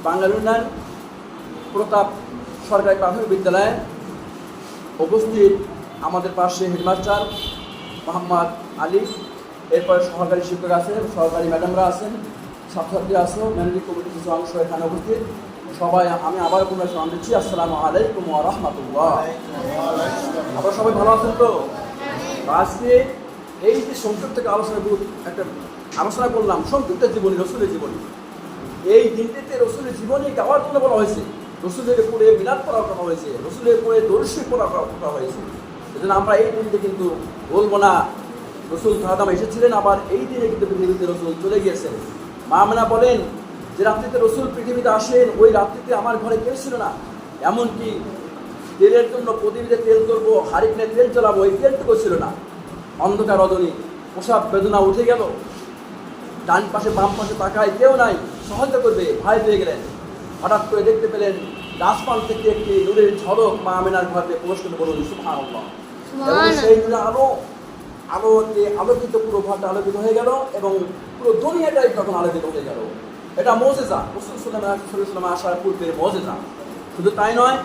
বাঙালি উন্নয়ন প্রতাপ সরকারি প্রাথমিক বিদ্যালয়ে উপস্থিত আমাদের পাশে হেডমাস্টার মোহাম্মদ আলী, এরপরে সহকারী শিক্ষক আছেন, সহকারী ম্যাডামরা আছেন, ছাত্রছাত্রী আছেন, ম্যানেজিং কমিটির কিছু অংশ এখানে উপস্থিত। সবাই আমি আবার পুনরায় সালাম দিচ্ছি, আসসালামু আলাইকুম ওয়া রাহমাতুল্লাহ। আপনারা সবাই ভালো আছেন তো? আজকে এই যে সংক্ষিপ্ত থেকে একটা আলোচনা করলাম, সংক্ষিপ্ত জীবনী, রসুলের জীবনী। এই দিনটিতে রসুলের জীবনী গাওয়ার জন্য বলা হয়েছে, রসুলের উপরে মিলাদ পড়া করা হয়েছে, রসুলের উপরে দর্শী পড়া করা হয়েছে। এজন্য আমরা এই দিনটি কিন্তু বলবো না রসুল সাহাদাম এসেছিলেন, আবার এই দিনে কিন্তু পৃথিবীতে রসুল চলে গিয়েছেন। মা আমেনা বলেন যে রাত্রিতে রসুল পৃথিবীতে আসেন, ওই রাত্রিতে আমার ঘরে কেউ ছিল না, এমনকি তেলের জন্য প্রদীপে তেল করবো, হাড়ি কিনে তেল জ্বালাবো, এই তেলটুকু ছিল না। অন্ধকার রজনী, প্রসাব বেদনা উঠে গেল, ডান পাশে বাম পাশে তাকায় কেউ নাই, সাহায্য করবে, ভয় পেয়ে গেলেন। হঠাৎ করে দেখতে পেলেন গাছপাল থেকে একটি নূরের ঝলক মা আমেনার ঘরে প্রবেশ করতে, বলুন সুবহানাল্লাহ। এবং সেই নূরের আলোতে আলোকিত পুরো ঘরটা আলোকিত হয়ে গেল এবং পুরো দুনিয়াটাই তখন আলোকিত হয়ে গেল। এটা মুজিজা, রাসূলুল্লাহ সাল্লাল্লাহু আলাইহি ওয়াসাল্লাম আসার পূর্বের মুজিজা। শুধু তাই নয়,